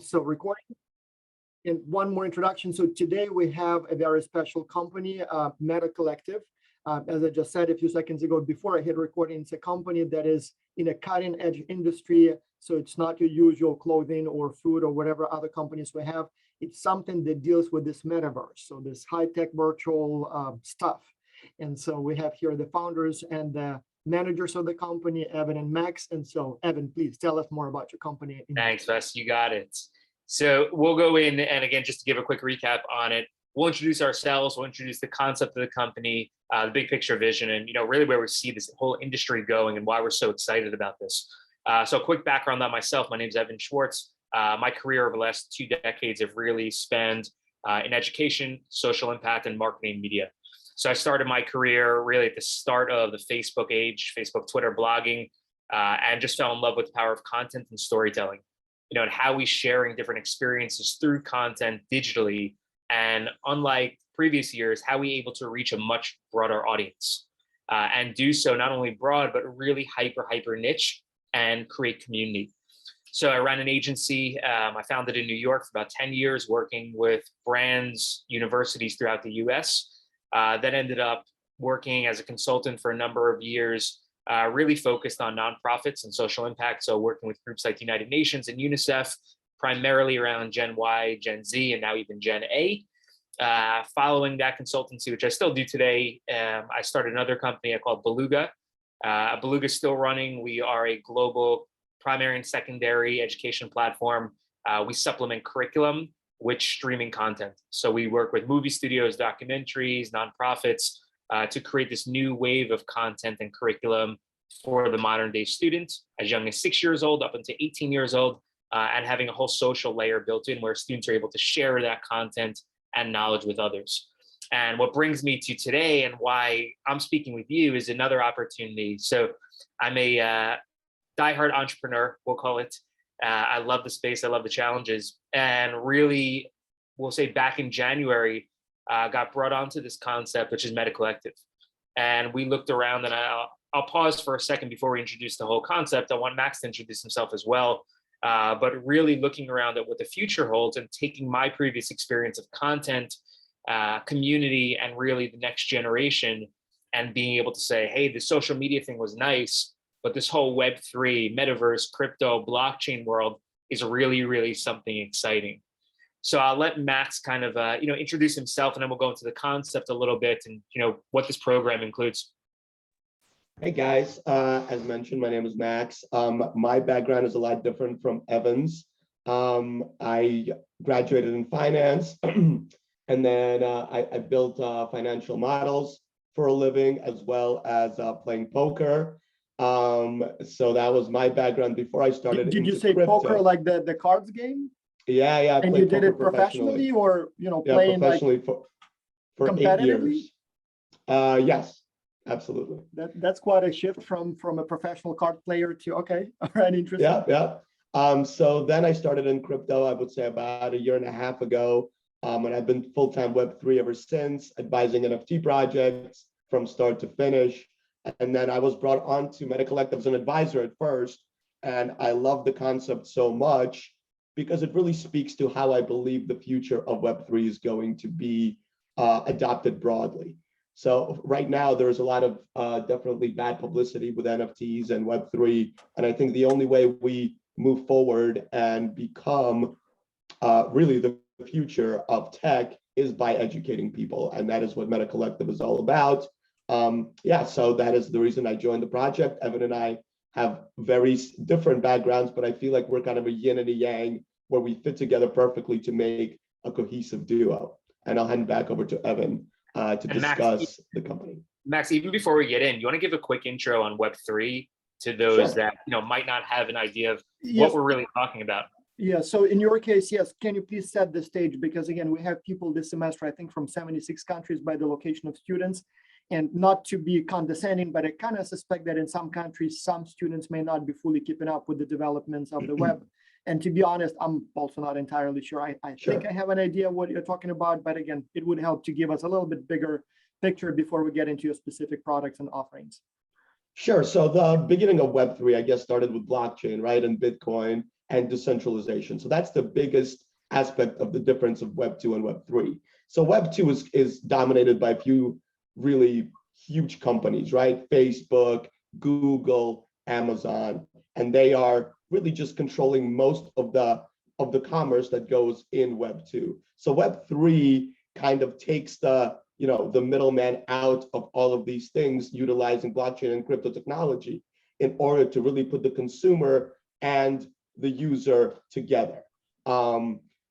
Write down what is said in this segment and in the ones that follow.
So recording, and one more introduction. So today we have a very special company, MetaCollective. As I just said a few seconds ago, before I hit recording, it's a company that is in a cutting edge industry. So it's not your usual clothing or food or whatever other companies we have. It's something that deals with this metaverse. So this high-tech virtual stuff. And so we have here the founders and the managers of the company, Evan and Max. And so Evan, please tell us more about your company. Thanks, Wes, you got it. So we'll go in, and again, just to give a quick recap on it, we'll introduce ourselves, we'll introduce the concept of the company, the big picture vision, and really where we see this whole industry going and why we're so excited about this. So a quick background on myself, my name is Evan Schwartz. My career over the last 2 decades have really spanned in education, social impact, and marketing media. So I started my career really at the start of the Facebook age, Facebook, Twitter, blogging, and just fell in love with the power of content and storytelling, and how we sharing different experiences through content digitally. And unlike previous years, how we able to reach a much broader audience and do so not only broad, but really hyper niche and create community. So I ran an agency. I founded in New York for about 10 years, working with brands, universities throughout the US. Then ended up working as a consultant for a number of years, really focused on nonprofits and social impact. So working with groups like the United Nations and UNICEF, primarily around Gen Y, Gen Z, and now even Gen A. Following that consultancy, which I still do today, I started another company called Beluga. Beluga is still running. We are a global primary and secondary education platform. We supplement curriculum with streaming content. So we work with movie studios, documentaries, nonprofits to create this new wave of content and curriculum for the modern day student, as young as 6 years old up until 18 years old, and having a whole social layer built in where students are able to share that content and knowledge with others. And what brings me to today and why I'm speaking with you is another opportunity. So I'm a diehard entrepreneur, we'll call it. I love the space, I love the challenges, and really, we'll say back in January, got brought onto this concept, which is MetaCollective. And we looked around, and I'll pause for a second before we introduce the whole concept. I want Max to introduce himself as well, but really looking around at what the future holds and taking my previous experience of content, community, and really the next generation, and being able to say, hey, the social media thing was nice, but this whole Web3, metaverse, crypto, blockchain world is really, really something exciting. So I'll let Max kind of, introduce himself, and then we'll go into the concept a little bit and, what this program includes. Hey guys, as mentioned, my name is Max. My background is a lot different from Evan's. I graduated in finance, and then I built financial models for a living, as well as playing poker. So that was my background before I started. Did you say crypto. Poker like the cards game? Yeah. And you did it professionally or, playing professionally like for 8 years. Yes, absolutely. That's quite a shift from a professional card player to, okay, all right, interesting. Yeah. So then I started in crypto, I would say about 1.5 years ago. And I've been full-time Web3 ever since, advising NFT projects from start to finish. And then I was brought on to MetaCollective as an advisor at first. And I love the concept so much because it really speaks to how I believe the future of Web3 is going to be adopted broadly. So right now, there's a lot of definitely bad publicity with NFTs and Web3. And I think the only way we move forward and become really the future of tech is by educating people. And that is what MetaCollective is all about. So that is the reason I joined the project. Evan and I have very different backgrounds, but I feel like we're kind of a yin and a yang where we fit together perfectly to make a cohesive duo. And I'll hand back over to Evan to discuss the company. Max, even before we get in, you want to give a quick intro on Web3 to those that might not have an idea of what we're really talking about? Yeah, so in your case, yes, can you please set the stage? Because again, we have people this semester, I think from 76 countries by the location of students. And not to be condescending, but I kind of suspect that in some countries, some students may not be fully keeping up with the developments of the web. And to be honest, I'm also not entirely sure. I think I have an idea what you're talking about, but again, it would help to give us a little bit bigger picture before we get into your specific products and offerings. Sure. So the beginning of Web3, I guess, started with blockchain, right? And Bitcoin. and decentralization. So that's the biggest aspect of the difference of Web 2 and Web 3. So Web 2 is dominated by a few really huge companies, right? Facebook, Google, Amazon, and they are really just controlling most of the commerce that goes in Web 2. So Web 3 kind of takes the middleman out of all of these things, utilizing blockchain and crypto technology in order to really put the consumer and the user together.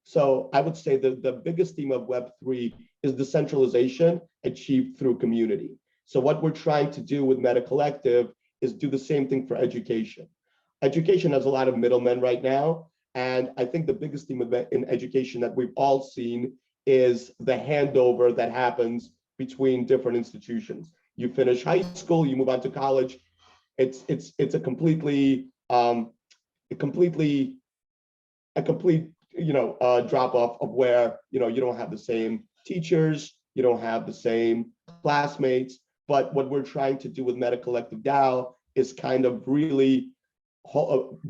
So I would say that the biggest theme of Web3 is decentralization achieved through community. So what we're trying to do with MetaCollective is do the same thing for education. Education has a lot of middlemen right now. And I think the biggest theme in education that we've all seen is the handover that happens between different institutions. You finish high school, you move on to college. It's a complete drop off of where you don't have the same teachers, you don't have the same classmates. But what we're trying to do with MetaCollective DAO is kind of really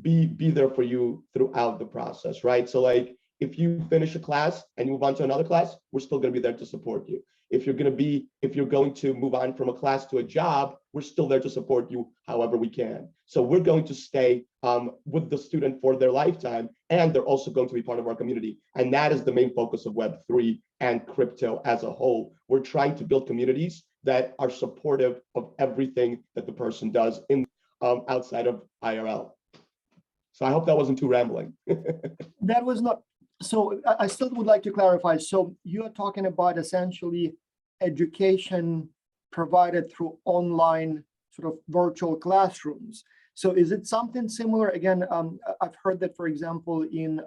be there for you throughout the process, right? So like if you finish a class and you move on to another class, we're still going to be there to support you. If you're going to move on from a class to a job, we're still there to support you however we can. So we're going to stay with the student for their lifetime, and they're also going to be part of our community. And that is the main focus of Web3 and crypto as a whole. We're trying to build communities that are supportive of everything that the person does in outside of IRL. So I hope that wasn't too rambling. That was not. So I still would like to clarify. So you're talking about essentially education provided through online sort of virtual classrooms. So is it something similar? Again, I've heard that, for example, in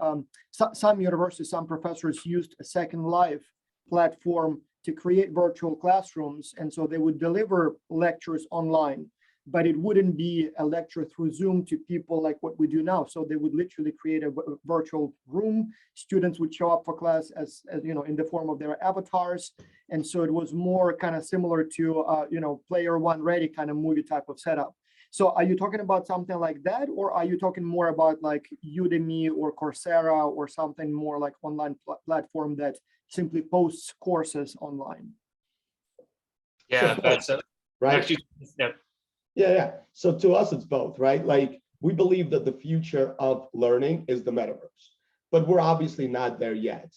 some universities, some professors used a Second Life platform to create virtual classrooms. And so they would deliver lectures online, but it wouldn't be a lecture through Zoom to people like what we do now. So they would literally create a virtual room. Students would show up for class as in the form of their avatars. And so it was more kind of similar to, Player One Ready kind of movie type of setup. So are you talking about something like that? Or are you talking more about like Udemy or Coursera or something more like online platform that simply posts courses online? Yeah, that's right. Actually, yeah. Yeah. So to us, it's both, right? Like we believe that the future of learning is the metaverse, but we're obviously not there yet.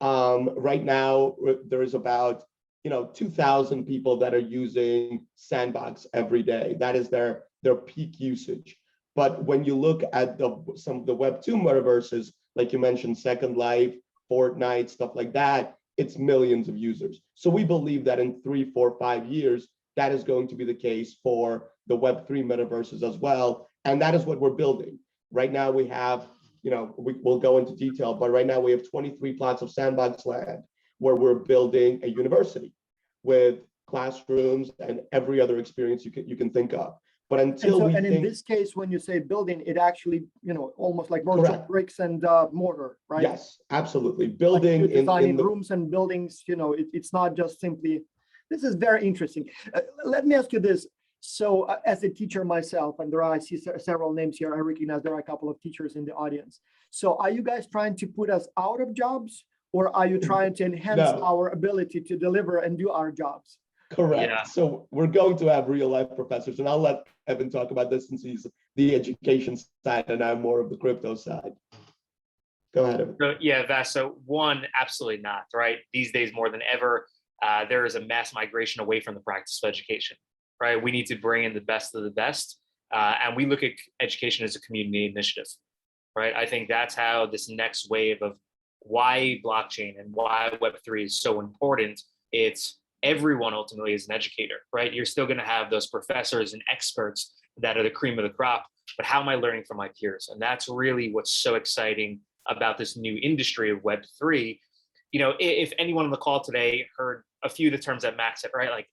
Right now, there is about 2,000 people that are using Sandbox every day. That is their peak usage. But when you look at some of the Web 2 metaverses, like you mentioned, Second Life, Fortnite, stuff like that, it's millions of users. So we believe that in 3, 4, 5 years, that is going to be the case for the Web3 metaverses as well. And that is what we're building. Right now we have, we'll go into detail, but right now we have 23 plots of Sandbox land where we're building a university with classrooms and every other experience you can think of. But until in this case, when you say building, it actually, almost like virtual Correct. bricks and mortar, right? Yes, absolutely. Building like designing in the rooms and buildings, it's not just simply. This is very interesting. Let me ask you this. So as a teacher myself, and I see several names here, I recognize there are a couple of teachers in the audience. So are you guys trying to put us out of jobs, or are you trying to enhance our ability to deliver and do our jobs? Correct. Yeah. So we're going to have real life professors, and I'll let Evan talk about this since he's the education side and I'm more of the crypto side. Go ahead, Evan. So, yeah, Vas. So one, absolutely not, right? These days more than ever, there is a mass migration away from the practice of education, right? We need to bring in the best of the best. And we look at education as a community initiative, right? I think that's how this next wave of why blockchain and why Web3 is so important. It's everyone ultimately is an educator, right? You're still going to have those professors and experts that are the cream of the crop, but how am I learning from my peers? And that's really what's so exciting about this new industry of Web3. If anyone on the call today heard a few of the terms that Max said, right? Like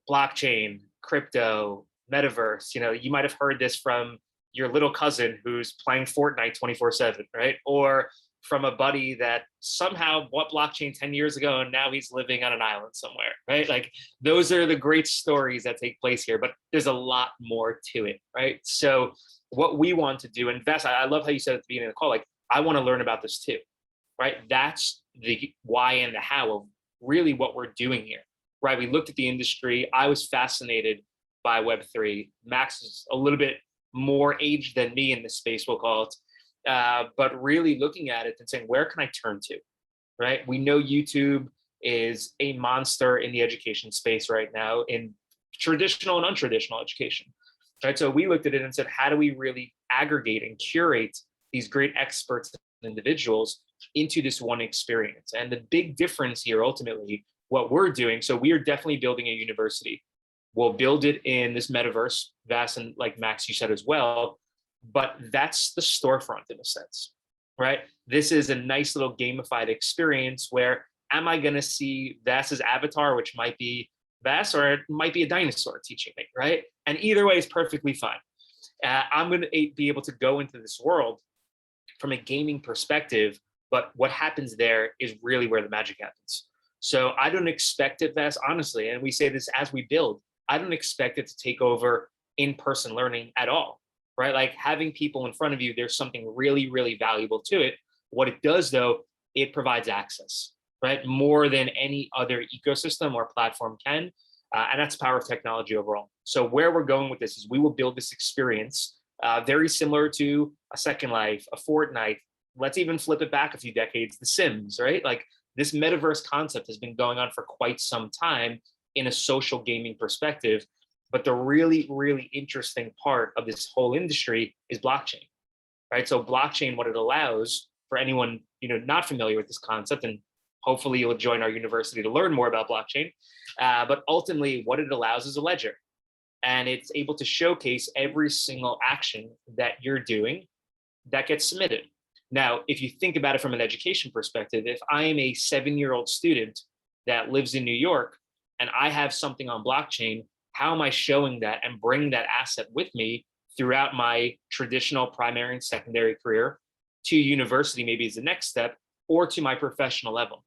blockchain, crypto, metaverse, you might have heard this from your little cousin who's playing Fortnite 24/7, right? Or from a buddy that somehow bought blockchain 10 years ago and now he's living on an island somewhere, right? Like those are the great stories that take place here, but there's a lot more to it, right? So what we want to do, and Vas, I love how you said at the beginning of the call, like, I want to learn about this too, right? That's the why and the how of really what we're doing here, right? We looked at the industry. I was fascinated by Web3. Max is a little bit more aged than me in this space, we'll call it. But really looking at it and saying, where can I turn to, right? We know YouTube is a monster in the education space right now in traditional and untraditional education, right? So we looked at it and said, how do we really aggregate and curate these great experts and individuals into this one experience? And the big difference here, ultimately, what we're doing, so we are definitely building a university. We'll build it in this metaverse, Vas, and like Max, you said as well, but that's the storefront in a sense, right? This is a nice little gamified experience where am I going to see Vas's avatar, which might be Vas, or it might be a dinosaur teaching me, right? And either way is perfectly fine. I'm going to be able to go into this world from a gaming perspective, but what happens there is really where the magic happens. So I don't expect it, Vas, honestly, and we say this as we build, I don't expect it to take over in-person learning at all, right? Like having people in front of you, there's something really, really valuable to it. What it does though, it provides access, right? More than any other ecosystem or platform can. And that's the power of technology overall. So where we're going with this is we will build this experience very similar to a Second Life, a Fortnite. Let's even flip it back a few decades, The Sims, right? Like this metaverse concept has been going on for quite some time in a social gaming perspective. But the really, really interesting part of this whole industry is blockchain, right? So blockchain, what it allows for anyone, not familiar with this concept, and hopefully you'll join our university to learn more about blockchain. But ultimately what it allows is a ledger, and it's able to showcase every single action that you're doing that gets submitted. Now, if you think about it from an education perspective, if I am a 7-year-old student that lives in New York and I have something on blockchain, how am I showing that and bringing that asset with me throughout my traditional primary and secondary career to university, maybe as the next step, or to my professional level?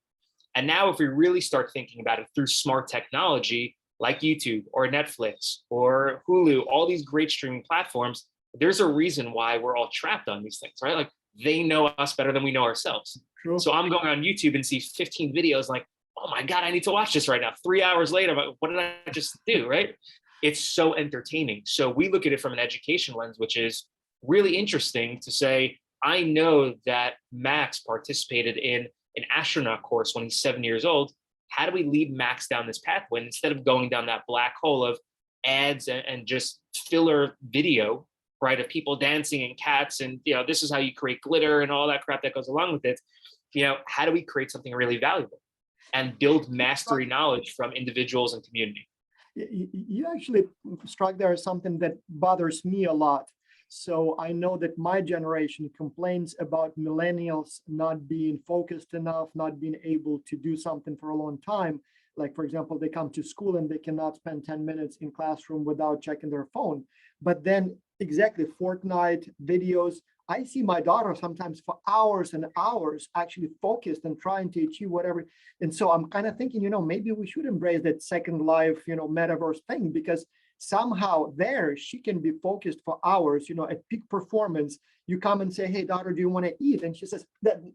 And now if we really start thinking about it through smart technology like YouTube or Netflix or Hulu, all these great streaming platforms, there's a reason why we're all trapped on these things, right? Like they know us better than we know ourselves. True. So I'm going on YouTube and see 15 videos like, oh my God, I need to watch this right now. 3 hours later, I'm like, what did I just do, right? It's so entertaining. So we look at it from an education lens, which is really interesting to say, I know that Max participated in an astronaut course when he's 7 years old. How do we lead Max down this pathway? And instead of going down that black hole of ads and just filler video, right, of people dancing and cats and, this is how you create glitter and all that crap that goes along with it. How do we create something really valuable and build mastery knowledge from individuals and community? You actually struck there something that bothers me a lot. So I know that my generation complains about millennials not being focused enough, not being able to do something for a long time. Like, for example, they come to school and they cannot spend 10 minutes in classroom without checking their phone. But then exactly, Fortnite videos, I see my daughter sometimes for hours and hours actually focused and trying to achieve whatever. And so I'm kind of thinking, maybe we should embrace that Second Life, metaverse thing, because somehow there she can be focused for hours, at peak performance. You come and say, hey, daughter, do you want to eat? And she says,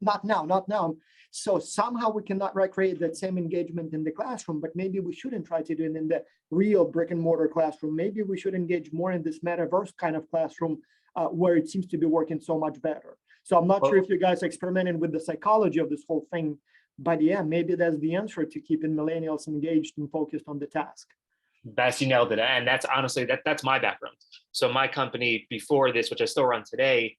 not now, not now. So somehow we cannot recreate that same engagement in the classroom, but maybe we shouldn't try to do it in the real brick and mortar classroom. Maybe we should engage more in this metaverse kind of classroom where it seems to be working so much better. So I'm not sure if you guys are experimenting with the psychology of this whole thing, but yeah, maybe that's the answer to keeping millennials engaged and focused on the task. Best, you nailed it. And that's honestly, that's my background. So my company before this, which I still run today,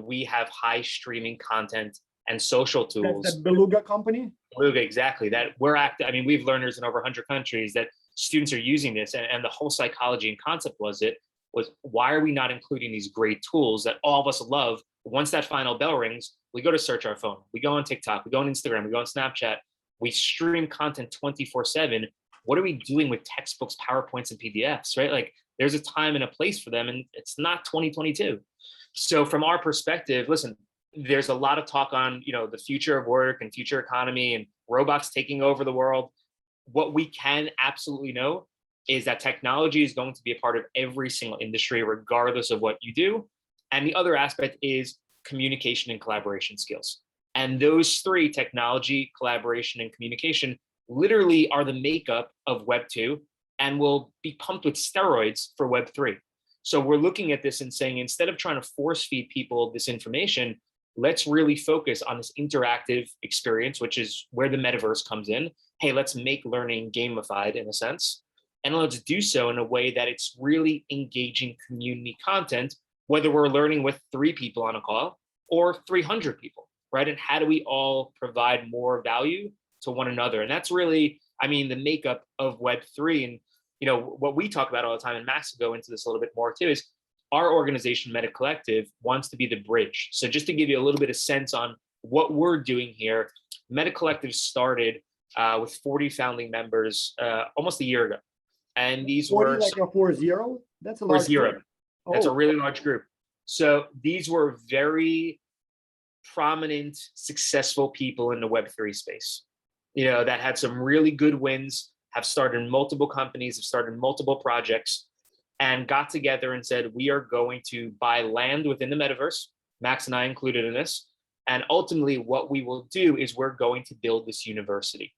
we have high streaming content and social tools. That's that Beluga company? Beluga, exactly. That we're active. I mean, we have learners in over 100 countries that students are using this. And the whole psychology and concept was why are we not including these great tools that all of us love? Once that final bell rings, we go to search our phone. We go on TikTok, we go on Instagram, we go on Snapchat. We stream content 24/7. What are we doing with textbooks, PowerPoints, and PDFs, right? Like there's a time and a place for them, and it's not 2022. So from our perspective, listen, there's a lot of talk on, the future of work and future economy and robots taking over the world. What we can absolutely know is that technology is going to be a part of every single industry, regardless of what you do. And the other aspect is communication and collaboration skills. And those three, technology, collaboration, and communication, literally are the makeup of Web 2 and will be pumped with steroids for Web 3. So we're looking at this and saying, instead of trying to force feed people this information, let's really focus on this interactive experience, which is where the metaverse comes in. Hey, let's make learning gamified in a sense. And let's do so in a way that it's really engaging community content, whether we're learning with 3 people on a call or 300 people, right? And how do we all provide more value to one another? And that's really, I mean, the makeup of Web3. And, you know, what we talk about all the time, and Max will go into this a little bit more too, is our organization, MetaCollective, wants to be the bridge. So just to give you a little bit of sense on what we're doing here, MetaCollective started with 40 founding members almost a year ago. And these 40, were like a 40? That's a large group. That's a really large group. So these were very prominent, successful people in the Web3 space, you know, that had some really good wins, have started multiple companies, have started multiple projects, and got together and said, we are going to buy land within the metaverse, Max and I included in this. And ultimately what we will do is we're going to build this university.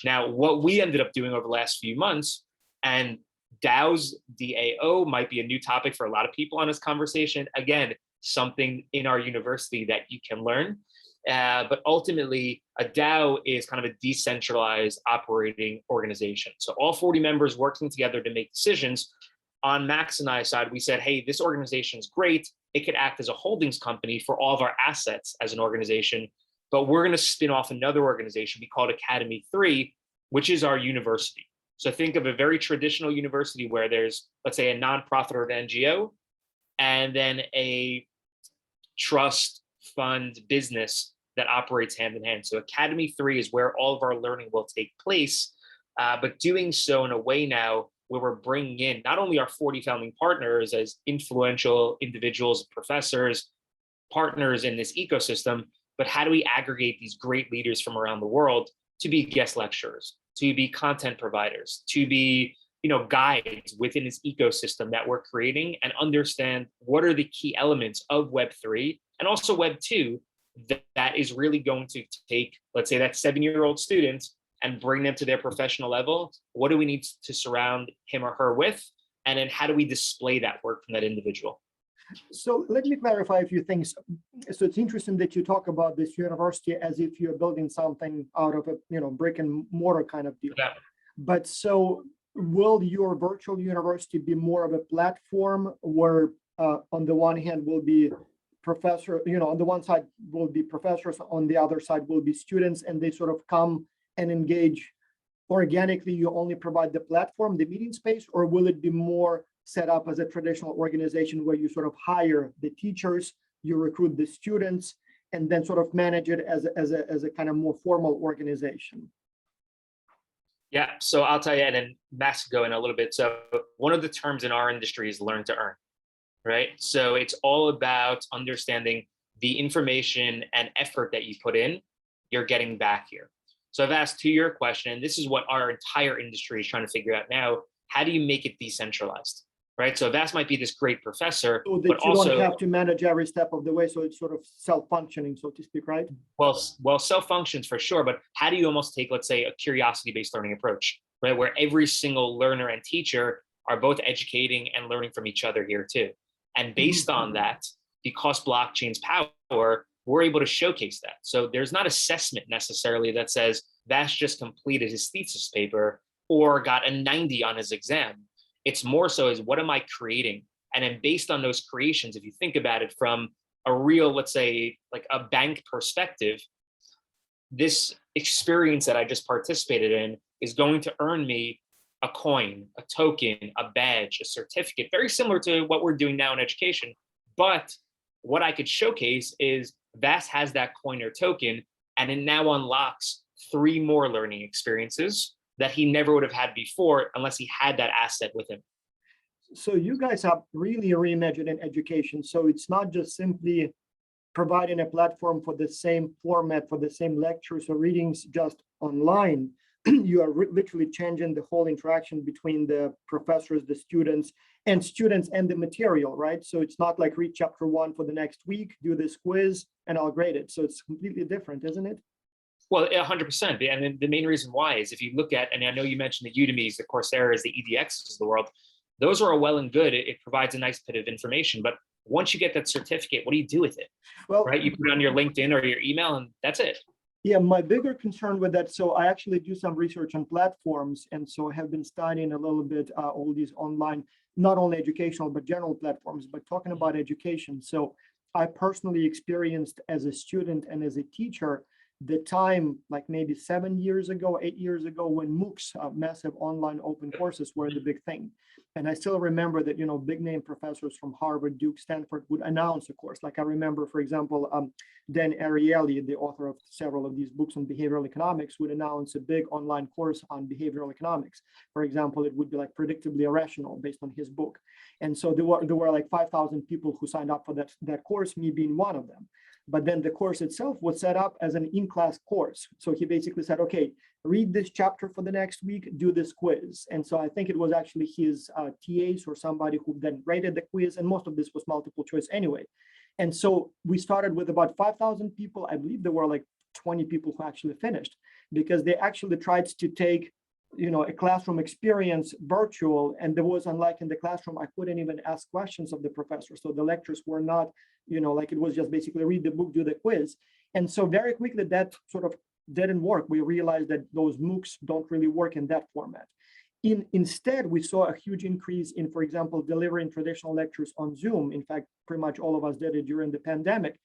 Now, what we ended up doing over the last few months, and DAOs, DAO might be a new topic for a lot of people on this conversation. Again, something in our university that you can learn. But ultimately, a DAO is kind of a decentralized operating organization. So all 40 members working together to make decisions. On Max and I's side, we said, hey, this organization is great. It could act as a holdings company for all of our assets as an organization, but we're going to spin off another organization we call Academy 3, which is our university. So think of a very traditional university where there's, let's say, a nonprofit or an NGO, and then a trust fund business that operates hand in hand. So Academy 3 is where all of our learning will take place, but doing so in a way now where we're bringing in not only our 40 founding partners as influential individuals, professors, partners in this ecosystem, but how do we aggregate these great leaders from around the world to be guest lecturers, to be content providers, to be, you know, guides within this ecosystem that we're creating, and understand what are the key elements of Web3 and also Web 2 that is really going to take, let's say, that 7-year-old student and bring them to their professional level. What do we need to surround him or her with? And then how do we display that work from that individual? So let me clarify a few things. So it's interesting that you talk about this university as if you're building something out of a, you know, brick and mortar kind of deal. Yeah. But so will your virtual university be more of a platform where on the one hand will be professor, you know, on the one side will be professors, on the other side will be students, and they sort of come and engage organically? You only provide the platform, the meeting space, or will it be more set up as a traditional organization where you sort of hire the teachers, you recruit the students, and then sort of manage it as a kind of more formal organization? Yeah, so I'll tell you, and then Max will go in a little bit. So one of the terms in our industry is learn to earn, right? So it's all about understanding the information and effort that you put in, you're getting back here. So I've asked to your question, and this is what our entire industry is trying to figure out now. How do you make it decentralized, right? So Vas might be this great professor, So that but you also don't have to manage every step of the way, so it's sort of self-functioning, so to speak, right? well, self-functions for sure, but how do you almost take, let's say, a curiosity-based learning approach, right? Where every single learner and teacher are both educating and learning from each other here too. And based on that, because blockchain's power, we're able to showcase that. So there's not assessment necessarily that says Vas just completed his thesis paper or got a 90 on his exam. It's more so is what am I creating? And then based on those creations, if you think about it from a real, let's say, like a bank perspective, this experience that I just participated in is going to earn me a coin, a token, a badge, a certificate, very similar to what we're doing now in education. But what I could showcase is Vas has that coin or token, and it now unlocks 3 more learning experiences that he never would have had before unless he had that asset with him. So you guys have really reimagined education. So it's not just simply providing a platform for the same format, for the same lectures or readings just online, you are literally changing the whole interaction between the professors, the students and the material, right? So it's not like read chapter 1 for the next week, do this quiz, and I'll grade it. So it's completely different, isn't it? Well, 100%. And then the main reason why is if you look at, and I know you mentioned the Udemy's, the Coursera's, the EDXs of the world, those are all well and good. It provides a nice bit of information. But once you get that certificate, what do you do with it? Well, right? You put it on your LinkedIn or your email, and that's it. Yeah, my bigger concern with that, so I actually do some research on platforms, and so I have been studying a little bit all these online, not only educational, but general platforms, but talking about education. So I personally experienced as a student and as a teacher, the time like maybe 7 years ago, 8 years ago, when MOOCs, massive online open courses, were the big thing. And I still remember that, you know, big name professors from Harvard, Duke, Stanford would announce a course. Like I remember, for example, Dan Ariely, the author of several of these books on behavioral economics, would announce a big online course on behavioral economics. For example, it would be like Predictably Irrational based on his book. And so there were like 5,000 people who signed up for that course, me being one of them. But then the course itself was set up as an in-class course. So he basically said, okay, read this chapter for the next week, do this quiz. And so I think it was actually his TAs or somebody who then rated the quiz, and most of this was multiple choice anyway. And so we started with about 5,000 people. I believe there were like 20 people who actually finished, because they actually tried to take, you know, a classroom experience virtual, and there was, unlike in the classroom, I couldn't even ask questions of the professor. So the lectures were not, you know, like it was just basically read the book, do the quiz. And so very quickly that sort of didn't work. We realized that those MOOCs don't really work in that format. Instead, we saw a huge increase in, for example, delivering traditional lectures on Zoom. In fact, pretty much all of us did it during the pandemic.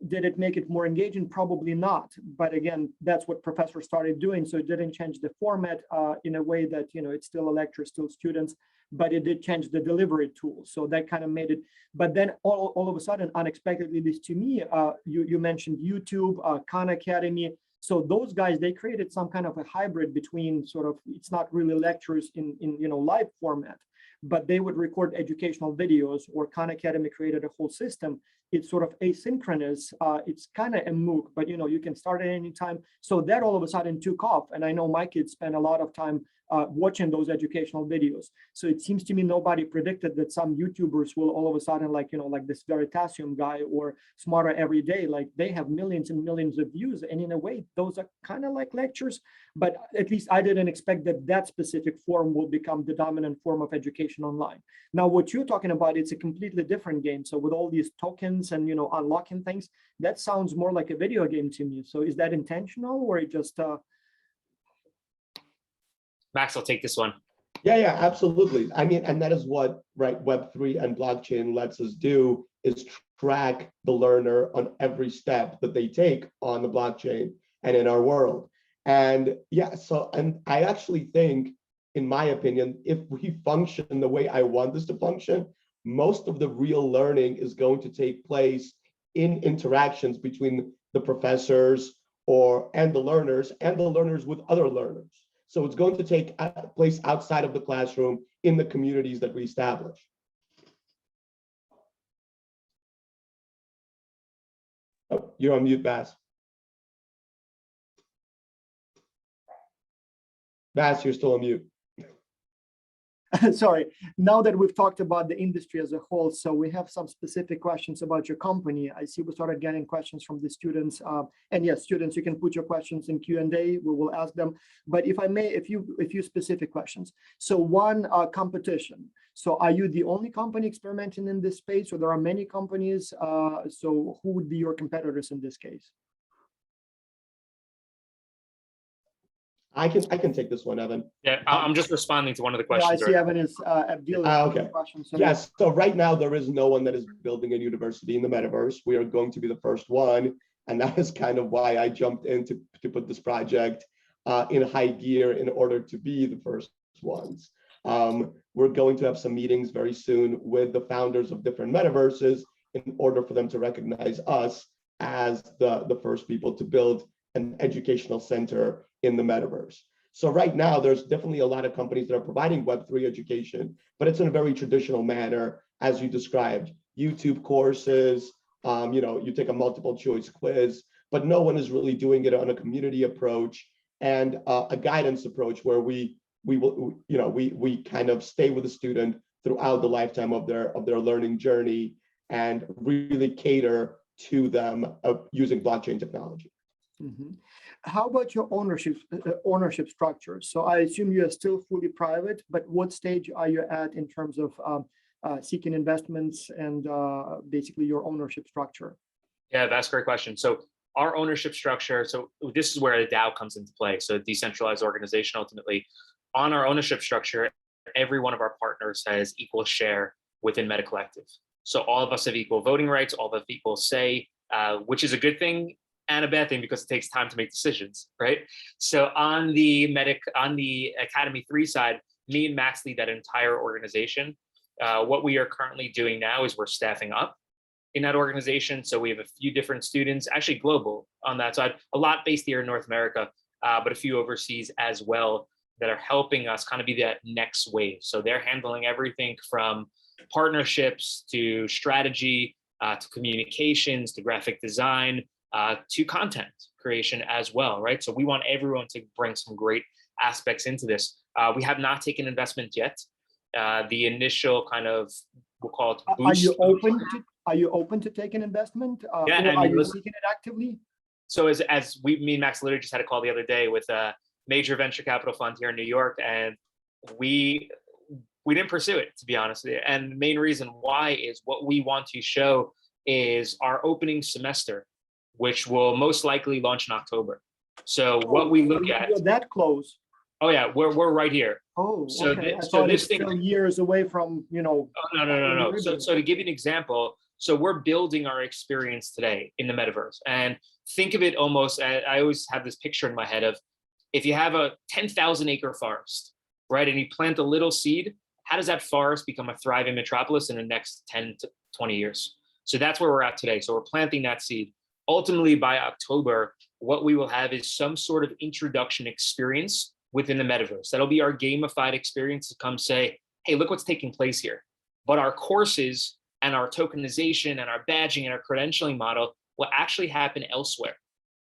Did it make it more engaging? Probably not. But again, that's what professors started doing. So it didn't change the format in a way that, you know, it's still a lecture, still students, but it did change the delivery tool. So that kind of made it. But then all of a sudden, unexpectedly, at least to me, you mentioned YouTube, Khan Academy. So those guys, they created some kind of a hybrid between sort of, it's not really lectures in you know, live format, but they would record educational videos, or Khan Academy created a whole system. It's sort of asynchronous. It's kind of a MOOC, but you know, you can start at any time. So that all of a sudden took off. And I know my kids spend a lot of time watching those educational videos. So it seems to me nobody predicted that some YouTubers will all of a sudden, like, you know, like this Veritasium guy or Smarter Every Day, like they have millions and millions of views. And in a way, those are kind of like lectures, but at least I didn't expect that that specific form will become the dominant form of education online. Now, what you're talking about, it's a completely different game. So with all these tokens and, you know, unlocking things, that sounds more like a video game to me. So is that intentional, or it just Max, I'll take this one. Yeah, absolutely. I mean, and that is what, right, Web3 and blockchain lets us do, is track the learner on every step that they take on the blockchain and in our world. And yeah, so, and I actually think, in my opinion, if we function the way I want this to function, most of the real learning is going to take place in interactions between the professors and the learners with other learners. So it's going to take place outside of the classroom in the communities that we establish. Oh, you're on mute, Bass. Bass, you're still on mute. Sorry, now that we've talked about the industry as a whole, so we have some specific questions about your company. I see we started getting questions from the students. And yes, students, you can put your questions in Q&A, we will ask them. But if I may, a few specific questions. So one, competition. So are you the only company experimenting in this space, or there are many companies? So who would be your competitors in this case? I can take this one, Evan. Yeah, I'm just responding to one of the questions. Yeah, I see Evan is dealing with okay. questions. So yes, so right now there is no one that is building a university in the metaverse. We are going to be the first one, and that is kind of why I jumped in to put this project in high gear in order to be the first ones. We're going to have some meetings very soon with the founders of different metaverses in order for them to recognize us as the first people to build an educational center in the metaverse. So right now, there's definitely a lot of companies that are providing Web3 education, but it's in a very traditional manner, as you described. YouTube courses, you know, you take a multiple choice quiz, but no one is really doing it on a community approach. and a guidance approach where we kind of stay with the student throughout the lifetime of their learning journey and really cater to them using blockchain technology. Mm-hmm. How about your ownership structure? So I assume you are still fully private, but what stage are you at in terms of seeking investments and basically your ownership structure? Yeah, that's a great question. So our ownership structure, so this is where the DAO comes into play. So decentralized organization, ultimately, on our ownership structure, every one of our partners has equal share within MetaCollective. So all of us have equal voting rights, all of us have equal say, which is a good thing and a bad thing because it takes time to make decisions, right? So on the Academy 3 side, me and Max lead that entire organization. What we are currently doing now is we're staffing up in that organization. So we have a few different students, actually global on that side, a lot based here in North America, but a few overseas as well that are helping us kind of be that next wave. So they're handling everything from partnerships to strategy, to communications, to graphic design, to content creation as well, right? So we want everyone to bring some great aspects into this. We have not taken investment yet. The initial kind of, we'll call it boost. Are you open to take an investment? Yeah, or are you seeking it actively? So as me and Max literally just had a call the other day with a major venture capital fund here in New York, and we didn't pursue it, to be honest with you. And the main reason why is what we want to show is our opening semester, which will most likely launch in October. So what we look at, you're that close. Oh yeah, we're right here. Oh, so okay. this thing still years away from, Oh, no. So to give you an example, so we're building our experience today in the metaverse, and think of it almost. I always have this picture in my head of if you have a 10,000 acre forest, right, and you plant a little seed, how does that forest become a thriving metropolis in the next 10 to 20 years? So that's where we're at today. So we're planting that seed. Ultimately, by October, what we will have is some sort of introduction experience within the metaverse. That'll be our gamified experience to come say, hey, look what's taking place here. But our courses and our tokenization and our badging and our credentialing model will actually happen elsewhere.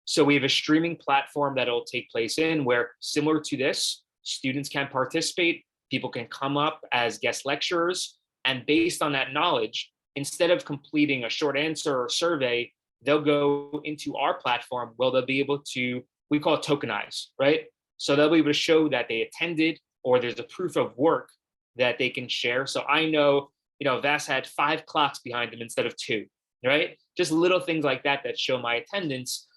So we have a streaming platform that'll take place in where, similar to this, students can participate, people can come up as guest lecturers, and based on that knowledge, instead of completing a short answer or survey, they'll go into our platform where they'll be able to, we call it tokenize, right? So they'll be able to show that they attended, or there's a proof of work that they can share. So I know, Vas had 5 clocks behind him instead of 2, right? Just little things like that that show my attendance.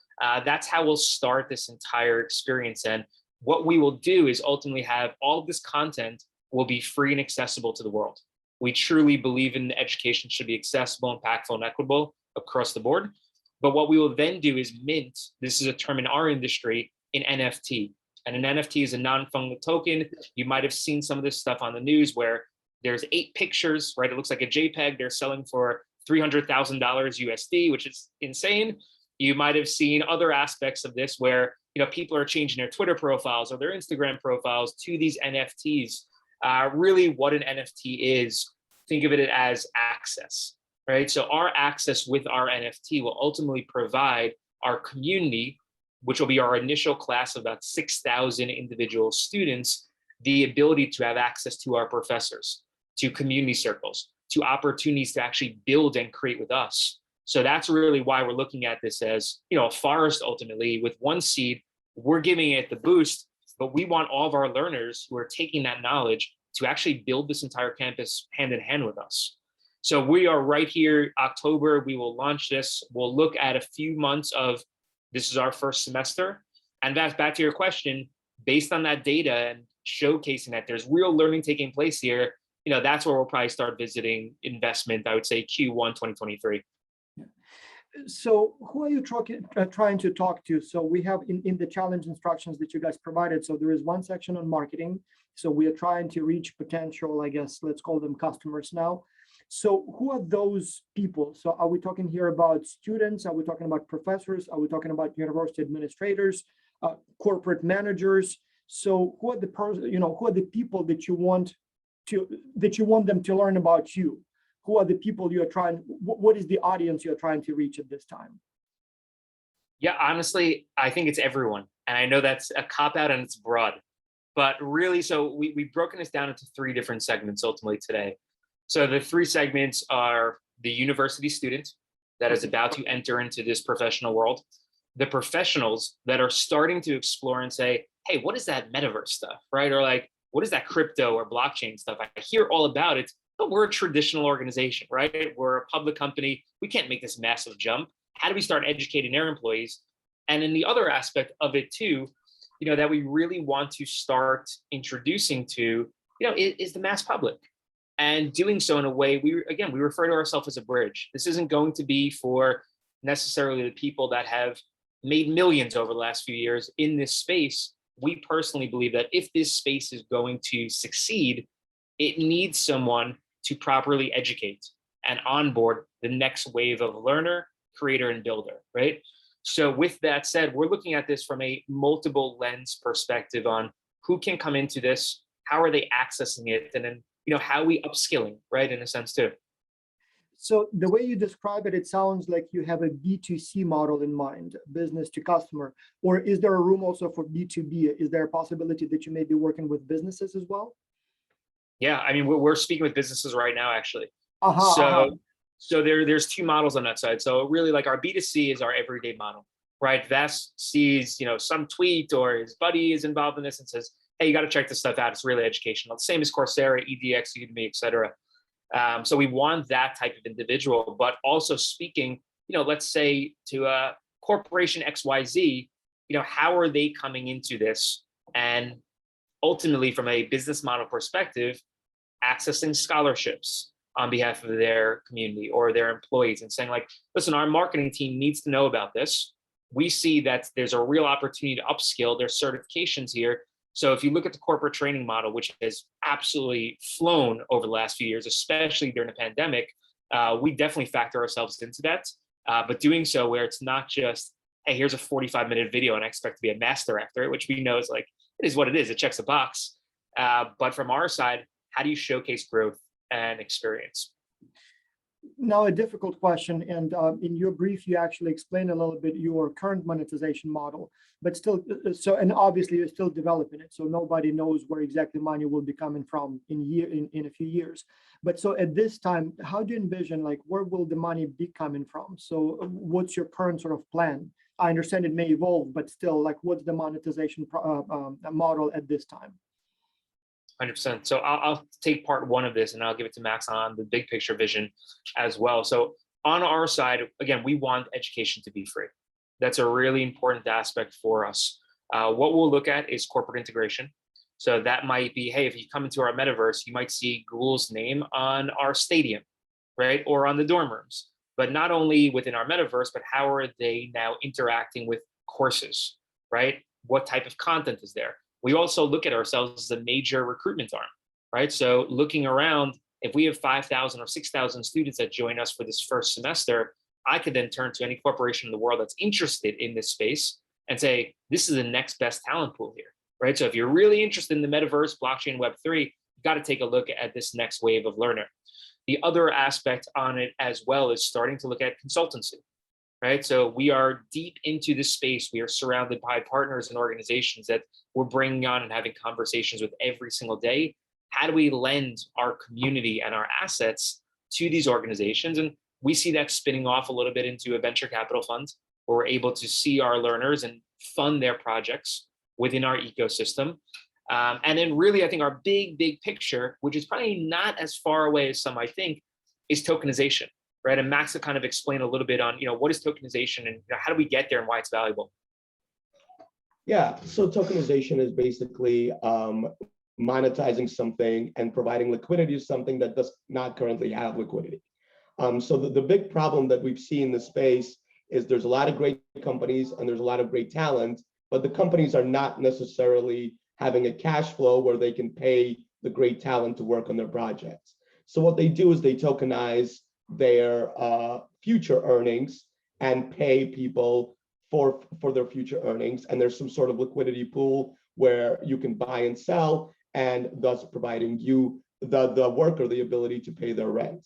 That's how we'll start this entire experience. And what we will do is ultimately have all of this content will be free and accessible to the world. We truly believe in education should be accessible, impactful, and equitable across the board. But what we will then do is mint, this is a term in our industry, in NFT. And an NFT is a non-fungible token. You might have seen some of this stuff on the news where there's 8 pictures, right? It looks like a JPEG. They're selling for $300,000 USD, which is insane. You might have seen other aspects of this where people are changing their Twitter profiles or their Instagram profiles to these NFTs. Really, what an NFT is, think of it as access, right? So our access with our NFT will ultimately provide our community, which will be our initial class of about 6,000 individual students, the ability to have access to our professors, to community circles, to opportunities to actually build and create with us. So that's really why we're looking at this as, a forest ultimately with one seed. We're giving it the boost, but we want all of our learners who are taking that knowledge to actually build this entire campus hand in hand with us. So we are right here, October, we will launch this. We'll look at a few months of, this is our first semester. And that's back to your question, based on that data and showcasing that there's real learning taking place here, that's where we'll probably start visiting investment, I would say Q1 2023. So who are you trying to talk to? So we have in the challenge instructions that you guys provided, so there is one section on marketing. So we are trying to reach potential, I guess, let's call them customers now. So who are those people? So are we talking here about students? Are we talking about professors? Are we talking about university administrators, corporate managers? So who are the people that you want them to learn about you? Who are the people you're trying, what is the audience you're trying to reach at this time? Yeah, honestly, I think it's everyone. And I know that's a cop out and it's broad, but really, so we've broken this down into three different segments ultimately today. So the three segments are the university student that is about to enter into this professional world, the professionals that are starting to explore and say, hey, what is that metaverse stuff, right? Or like, what is that crypto or blockchain stuff? I hear all about it, but we're a traditional organization, right? We're a public company. We can't make this massive jump. How do we start educating their employees? And in the other aspect of it too, that we really want to start introducing to, is the mass public. And doing so in a way, we refer to ourselves as a bridge. This isn't going to be for necessarily the people that have made millions over the last few years in this space. We personally believe that if this space is going to succeed, it needs someone to properly educate and onboard the next wave of learner, creator, and builder, right? So with that said, we're looking at this from a multiple lens perspective on who can come into this, how are they accessing it, and then how are we upskilling, right, in a sense too. So the way you describe it, it sounds like you have a B2C model in mind, business to customer, or is there a room also for B2B? Is there a possibility that you may be working with businesses as well? Yeah, I mean, we're speaking with businesses right now, actually. So there's two models on that side. So really, like, our B2C is our everyday model, right? Vas sees, some tweet or his buddy is involved in this and says, hey, you got to check this stuff out. It's really educational. The same as Coursera, EDX, Udemy, et cetera. So we want that type of individual, but also speaking, let's say to a corporation XYZ, how are they coming into this? And ultimately, from a business model perspective, accessing scholarships on behalf of their community or their employees and saying, like, listen, our marketing team needs to know about this. We see that there's a real opportunity to upskill. There's certifications here. So if you look at the corporate training model, which has absolutely flown over the last few years, especially during the pandemic, we definitely factor ourselves into that. But doing so where it's not just, hey, here's a 45-minute video and I expect to be a master after it, which we know is like, it is what it is. It checks a box. But from our side, how do you showcase growth and experience? Now, a difficult question, and in your brief, you actually explain a little bit your current monetization model, but still, and obviously you're still developing it, so nobody knows where exactly money will be coming from in a few years. But so at this time, how do you envision, like, where will the money be coming from? So what's your current sort of plan? I understand it may evolve, but still, like, what's the monetization model at this time? 100%. So I'll take part one of this and I'll give it to Max on the big picture vision as well. So on our side, again, we want education to be free. That's a really important aspect for us. What we'll look at is corporate integration. So that might be, hey, if you come into our metaverse, you might see Google's name on our stadium, right? Or on the dorm rooms. But not only within our metaverse, but how are they now interacting with courses, right? What type of content is there? We also look at ourselves as a major recruitment arm, right? So looking around, if we have 5,000 or 6,000 students that join us for this first semester, I could then turn to any corporation in the world that's interested in this space and say, this is the next best talent pool here, right? So if you're really interested in the metaverse, blockchain, Web3, you got to take a look at this next wave of learner. The other aspect on it as well is starting to look at consultancy, right? So we are deep into this space. We are surrounded by partners and organizations that we're bringing on and having conversations with every single day. How do we lend our community and our assets to these organizations? And we see that spinning off a little bit into a venture capital fund, where we're able to see our learners and fund their projects within our ecosystem. And then really, I think our big picture, which is probably not as far away as some might think, is tokenization. Right, and Max will kind of explain a little bit on, what is tokenization and how do we get there and why it's valuable. Yeah, so tokenization is basically monetizing something and providing liquidity to something that does not currently have liquidity. So the big problem that we've seen in the space is there's a lot of great companies and there's a lot of great talent, but the companies are not necessarily having a cash flow where they can pay the great talent to work on their projects. So what they do is they tokenize their future earnings and pay people for their future earnings. And there's some sort of liquidity pool where you can buy and sell, and thus providing you, the worker, the ability to pay their rent.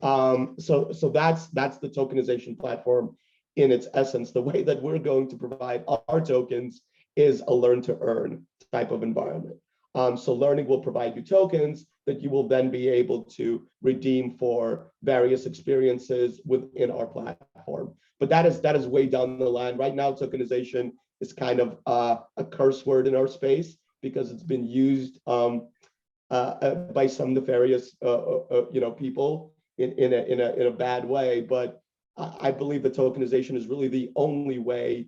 So that's the tokenization platform in its essence. The way that we're going to provide our tokens is a learn to earn type of environment. So learning will provide you tokens that you will then be able to redeem for various experiences within our platform. But that is way down the line. Right now, tokenization is kind of a curse word in our space because it's been used by some nefarious people in a bad way. But I believe that tokenization is really the only way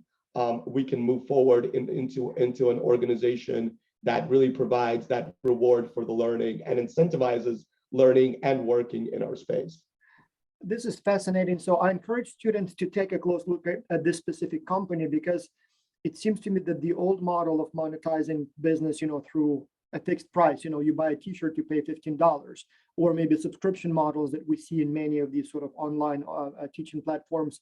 we can move forward into an organization that really provides that reward for the learning and incentivizes learning and working in our space. This is fascinating. So I encourage students to take a close look at this specific company, because it seems to me that the old model of monetizing business, through a fixed price, you buy a t-shirt, you pay $15, or maybe subscription models that we see in many of these sort of online teaching platforms.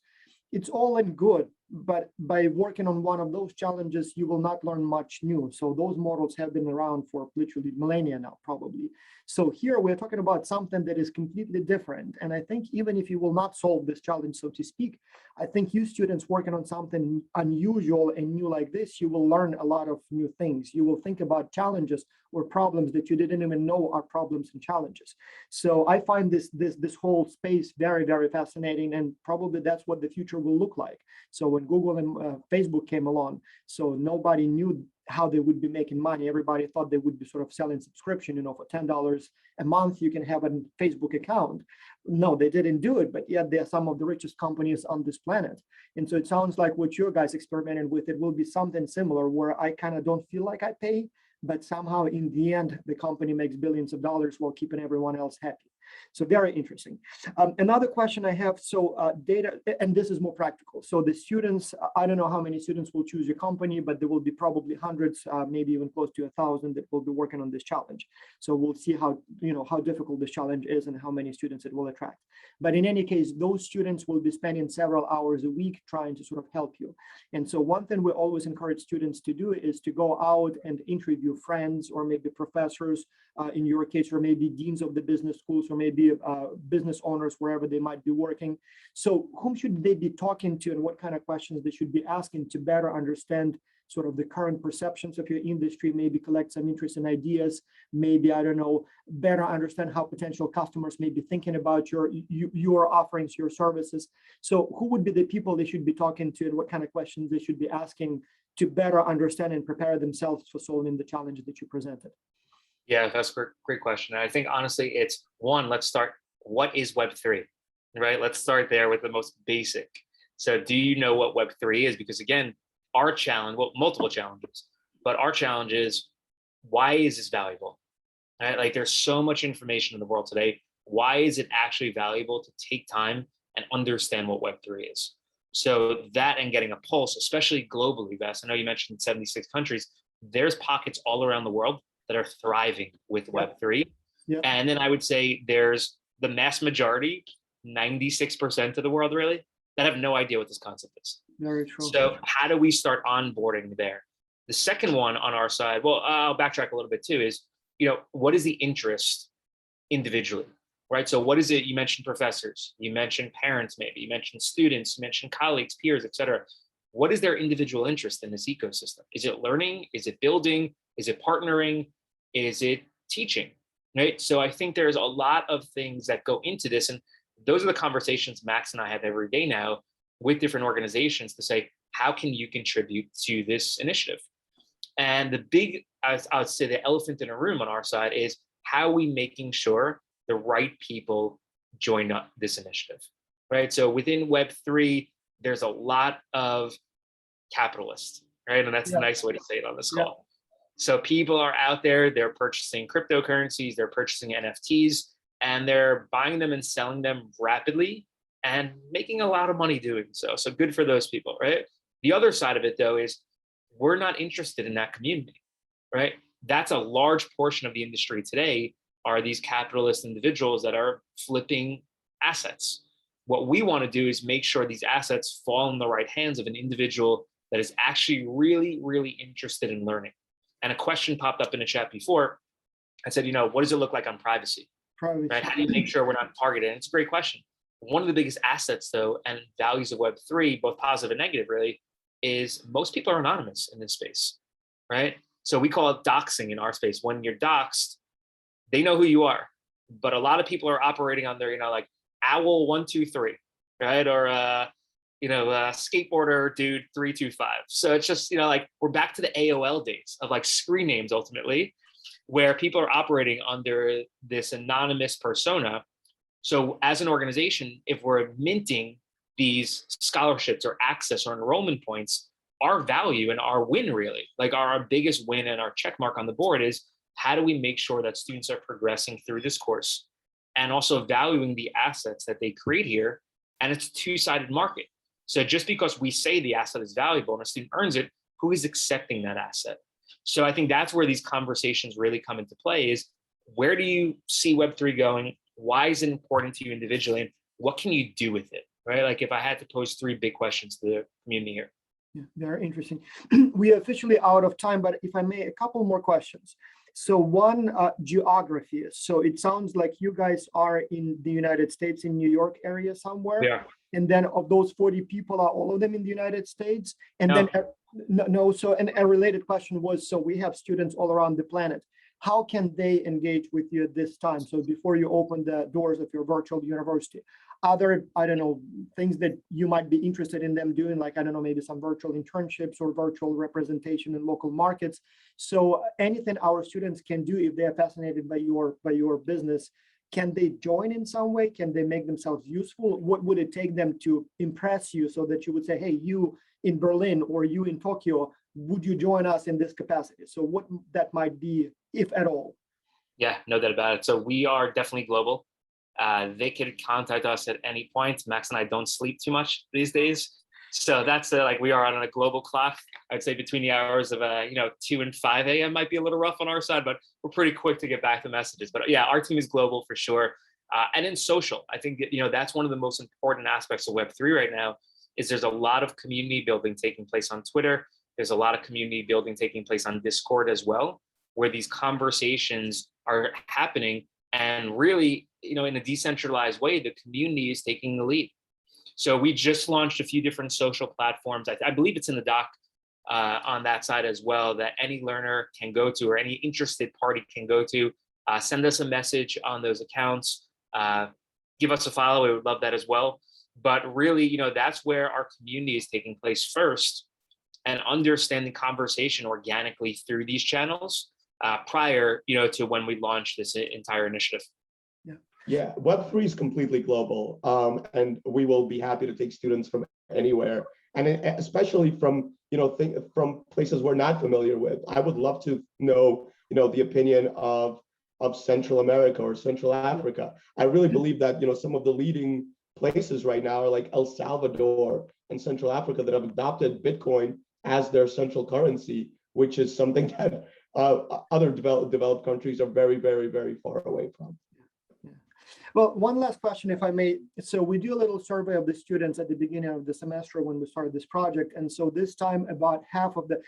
It's all in good, but by working on one of those challenges, you will not learn much new. So those models have been around for literally millennia now, probably. So here we're talking about something that is completely different. And I think even if you will not solve this challenge, so to speak, I think you students working on something unusual and new like this, you will learn a lot of new things. You will think about challenges or problems that you didn't even know are problems and challenges. So I find this whole space very, very fascinating, and probably that's what the future will look like. So when Google and Facebook came along, so nobody knew how they would be making money. Everybody thought they would be sort of selling subscription, for $10 a month, you can have a Facebook account. No, they didn't do it, but yet they're some of the richest companies on this planet. And so it sounds like what you guys experimented with, it will be something similar, where I kind of don't feel like I pay, but somehow in the end, the company makes billions of dollars while keeping everyone else happy. So very interesting. Another question I have, so data, and this is more practical. So the students, I don't know how many students will choose your company, but there will be probably hundreds, maybe even close to 1,000 that will be working on this challenge. So we'll see how difficult this challenge is and how many students it will attract. But in any case, those students will be spending several hours a week trying to sort of help you. And so one thing we always encourage students to do is to go out and interview friends, or maybe professors, in your case, or maybe deans of the business schools, or maybe business owners, wherever they might be working. So whom should they be talking to, and what kind of questions they should be asking to better understand sort of the current perceptions of your industry, maybe collect some interesting ideas, maybe, I don't know, better understand how potential customers may be thinking about your offerings, your services. So who would be the people they should be talking to, and what kind of questions they should be asking to better understand and prepare themselves for solving the challenge that you presented? Yeah, that's a great question. And I think honestly, it's one, let's start, what is Web3, right? Let's start there with the most basic. So do you know what Web3 is? Because again, our challenge, well, multiple challenges, but our challenge is, why is this valuable? Right? Like there's so much information in the world today. Why is it actually valuable to take time and understand what Web3 is? So that, and getting a pulse, especially globally, Vas, I know you mentioned 76 countries, there's pockets all around the world that are thriving with Web3. Yeah. And then I would say there's the mass majority, 96% of the world really, that have no idea what this concept is. Very true. So how do we start onboarding there? The second one on our side, well, I'll backtrack a little bit too, is, what is the interest individually, right? So what is it? You mentioned professors, you mentioned parents, maybe you mentioned students, you mentioned colleagues, peers, et cetera. What is their individual interest in this ecosystem? Is it learning? Is it building? Is it partnering? Is it teaching, right? So I think there's a lot of things that go into this. And those are the conversations Max and I have every day now with different organizations to say, how can you contribute to this initiative? And the big, I would say the elephant in a room on our side is, how are we making sure the right people join up this initiative, right? So within Web3, there's a lot of capitalists, right? And that's a nice way to say it on this call. So people are out there, they're purchasing cryptocurrencies, they're purchasing NFTs, and they're buying them and selling them rapidly and making a lot of money doing so. So good for those people, right? The other side of it though is, we're not interested in that community, right? That's a large portion of the industry today, are these capitalist individuals that are flipping assets. What we want to do is make sure these assets fall in the right hands of an individual that is actually really, really interested in learning. And a question popped up in the chat before. I said, what does it look like on privacy? Right? How do you make sure we're not targeted? And it's a great question. One of the biggest assets though, and values of Web3, both positive and negative really, is most people are anonymous in this space, right? So we call it doxing in our space. When you're doxed, they know who you are, but a lot of people are operating on their, like owl123, right? Or skateboarder dude 325. So it's just, like we're back to the AOL days of like screen names ultimately, where people are operating under this anonymous persona. So as an organization, if we're minting these scholarships or access or enrollment points, our value and our win really, like our biggest win and our check mark on the board is how do we make sure that students are progressing through this course and also valuing the assets that they create here. And it's a two-sided market. So just because we say the asset is valuable and a student earns it, who is accepting that asset? So I think that's where these conversations really come into play is where do you see Web3 going? Why is it important to you individually? And what can you do with it, right? Like if I had to pose 3 big questions to the community here. Yeah, very interesting. We are officially out of time, but if I may, a couple more questions. So one, geography. So it sounds like you guys are in the United States, in New York area somewhere. Yeah. And then of those 40 people, are all of them in the United States? And No. then, no, so and a related question was, so we have students all around the planet. How can they engage with you at this time? So before you open the doors of your virtual university, other, I don't know, things that you might be interested in them doing, like, I don't know, maybe some virtual internships or virtual representation in local markets. So anything our students can do if they are fascinated by your business, can they join in some way? Can they make themselves useful? What would it take them to impress you so that you would say, hey, you in Berlin or you in Tokyo, would you join us in this capacity? So what that might be, if at all. Yeah, no doubt about it. So we are definitely global. They could contact us at any point. Max and I don't sleep too much these days. So that's like we are on a global clock. I'd say between the hours of 2 and 5 a.m. might be a little rough on our side, but we're pretty quick to get back to messages. But yeah, our team is global for sure. And in social, I think that's one of the most important aspects of Web3 right now is there's a lot of community building taking place on Twitter. There's a lot of community building taking place on Discord as well, where these conversations are happening. And really, in a decentralized way, the community is taking the lead. So we just launched a few different social platforms. I believe it's in the doc on that side as well, that any learner can go to or any interested party can go to. Send us a message on those accounts. Give us a follow. We would love that as well. But really, that's where our community is taking place first, and understanding conversation organically through these channels prior, to when we launched this entire initiative. Yeah, Web3 is completely global, and we will be happy to take students from anywhere, and especially from from places we're not familiar with. I would love to know the opinion of Central America or Central Africa. I really believe that some of the leading places right now are like El Salvador and Central Africa that have adopted Bitcoin as their central currency, which is something that other developed countries are very, very, very far away from. Well, one last question, if I may. So we do a little survey of the students at the beginning of the semester when we started this project. And so this time about half of the,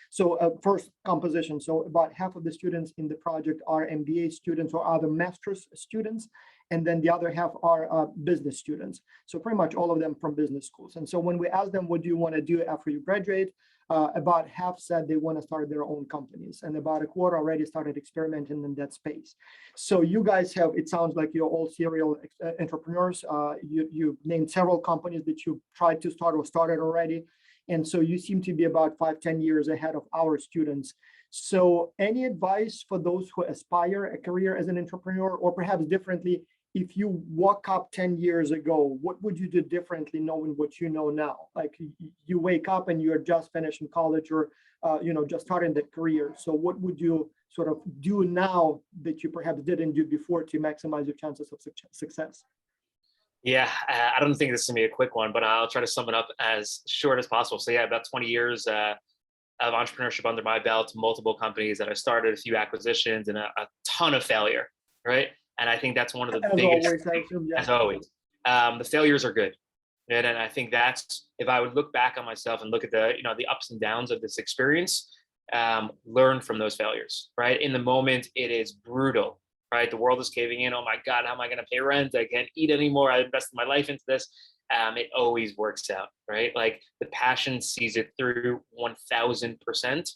first composition, so about half of the students in the project are MBA students or other master's students. And then the other half are business students. So pretty much all of them from business schools. And so when we asked them, what do you want to do after you graduate? About half said they want to start their own companies, and about a quarter already started experimenting in that space. So you guys have, it sounds like you're all serial entrepreneurs. You named several companies that you tried to start or started already. And so you seem to be about 5-10 years ahead of our students. So any advice for those who aspire a career as an entrepreneur, or perhaps differently, if you woke up 10 years ago, what would you do differently knowing what you know now? Like you wake up and you're just finishing college or, just starting the career. So what would you sort of do now that you perhaps didn't do before to maximize your chances of success? Yeah, I don't think this is gonna be a quick one, but I'll try to sum it up as short as possible. So yeah, about 20 years of entrepreneurship under my belt, multiple companies that I started, a few acquisitions, and a ton of failure, right? And I think that's one of the biggest, always, I assume, yeah. as always, the failures are good. Right? And I think that's, if I would look back on myself and look at the ups and downs of this experience, learn from those failures, right? In the moment, it is brutal, right? The world is caving in. Oh my God, how am I going to pay rent? I can't eat anymore. I invested my life into this. it always works out, right? Like the passion sees it through 1000%.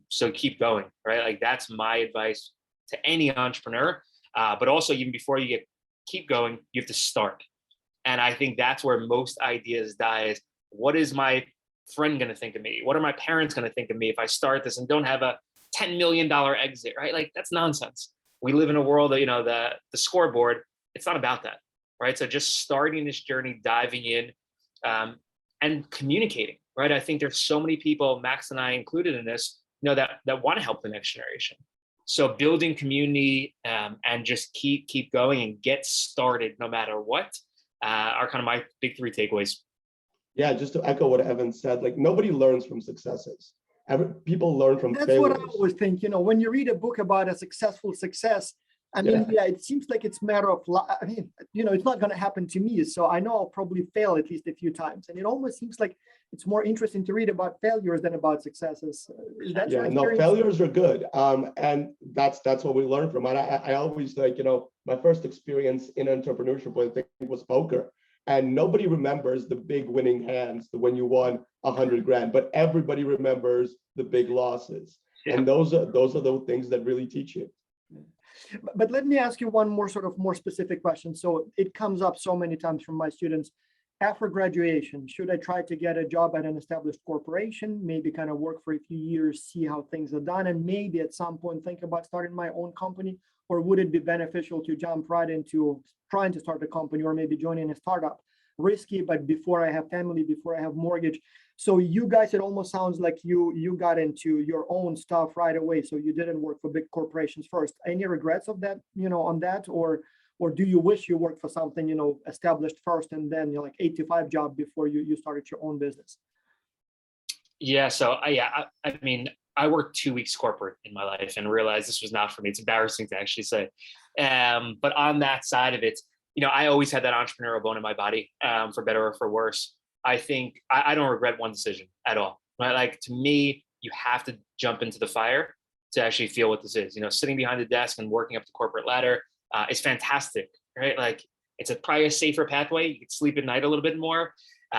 So keep going, right? Like that's my advice to any entrepreneur. But also even before you keep going, you have to start. And I think that's where most ideas die is, what is my friend going to think of me? What are my parents going to think of me if I start this and don't have a $10 million exit, right? Like that's nonsense. We live in a world that, the scoreboard, it's not about that, right? So just starting this journey, diving in, and communicating, right? I think there's so many people, Max and I included in this, that want to help the next generation. So building community, and just keep going and get started no matter what, are kind of my big 3 takeaways. Yeah, just to echo what Evan said, like nobody learns from successes. People learn from That's failures. what I always think, when you read a book about a successful success, I mean, yeah, it seems like it's a matter of, I mean, it's not going to happen to me. So I know I'll probably fail at least a few times. And it almost seems like it's more interesting to read about failures than about successes. Yeah, no, failures are good. And that's what we learn from. And I always my first experience in entrepreneurship, I think, was poker. And nobody remembers the big winning hands, when you won 100 grand, but everybody remembers the big losses. Yeah. And those are the things that really teach you. But let me ask you one more more specific question. So it comes up so many times from my students. After graduation, should I try to get a job at an established corporation, maybe kind of work for a few years, see how things are done, and maybe at some point think about starting my own company? Or would it be beneficial to jump right into trying to start a company, or maybe joining a startup? Risky, but before I have family, before I have mortgage. So you guys, it almost sounds like you got into your own stuff right away. So you didn't work for big corporations first. Any regrets of that, on that? Or do you wish you worked for something, established first and then like 8 to 5 job before you started your own business? Yeah. So I mean, I worked 2 weeks corporate in my life and realized this was not for me. It's embarrassing to actually say. But on that side of it, I always had that entrepreneurial bone in my body, for better or for worse. I think I don't regret one decision at all. Right? Like to me, you have to jump into the fire to actually feel what this is. Sitting behind the desk and working up the corporate ladder is fantastic, right? Like it's probably a safer pathway. You can sleep at night a little bit more.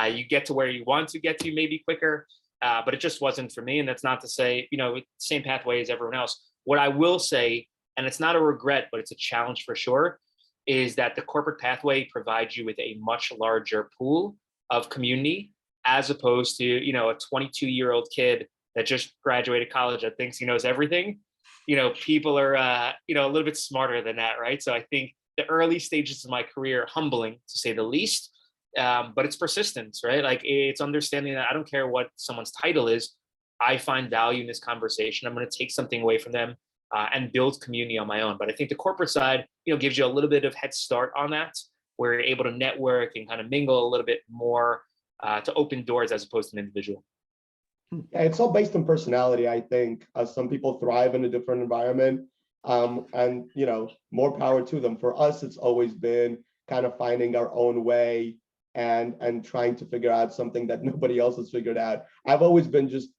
You get to where you want to get to maybe quicker, but it just wasn't for me. And that's not to say, same pathway as everyone else. What I will say, and it's not a regret, but it's a challenge for sure, is that the corporate pathway provides you with a much larger pool of community, as opposed to, a 22-year-old kid that just graduated college that thinks he knows everything. People are, a little bit smarter than that, right? So I think the early stages of my career, humbling to say the least, but it's persistence, right? Like it's understanding that I don't care what someone's title is. I find value in this conversation. I'm going to take something away from them. And build community on my own. But I think the corporate side, gives you a little bit of head start on that, where you're able to network and kind of mingle a little bit more to open doors as opposed to an individual. Yeah, it's all based on personality, I think. Some people thrive in a different environment, and more power to them. For us, it's always been kind of finding our own way and trying to figure out something that nobody else has figured out. I've always been just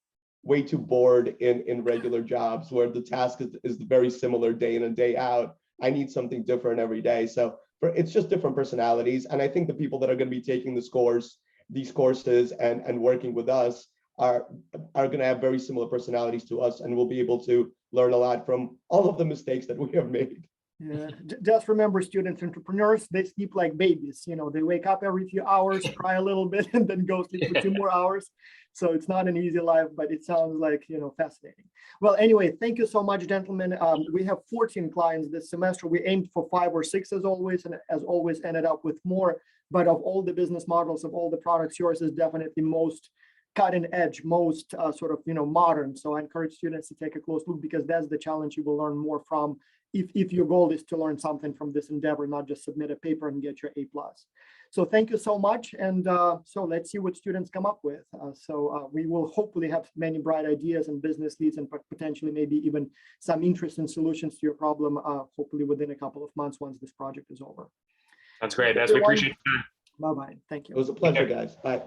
way too bored in regular jobs where the task is very similar day in and day out. I need something different every day. So it's just different personalities. And I think the people that are going to be taking these courses and working with us are going to have very similar personalities to us, and we'll be able to learn a lot from all of the mistakes that we have made. Yeah, just remember, students, entrepreneurs, they sleep like babies. They wake up every few hours, cry a little bit, and then go sleep for 2 more hours. So it's not an easy life, but it sounds like, fascinating. Well, anyway, thank you so much, gentlemen. We have 14 clients this semester. We aimed for 5 or 6 as always, and as always ended up with more. But of all the business models, of all the products, yours is definitely most cutting edge, most modern. So I encourage students to take a close look, because that's the challenge you will learn more from if your goal is to learn something from this endeavor, not just submit a paper and get your A+. So thank you so much. And so let's see what students come up with. We will hopefully have many bright ideas and business leads, and potentially maybe even some interesting solutions to your problem, hopefully within a couple of months once this project is over. That's great. We appreciate it. Bye-bye. Thank you. It was a pleasure, guys. Bye.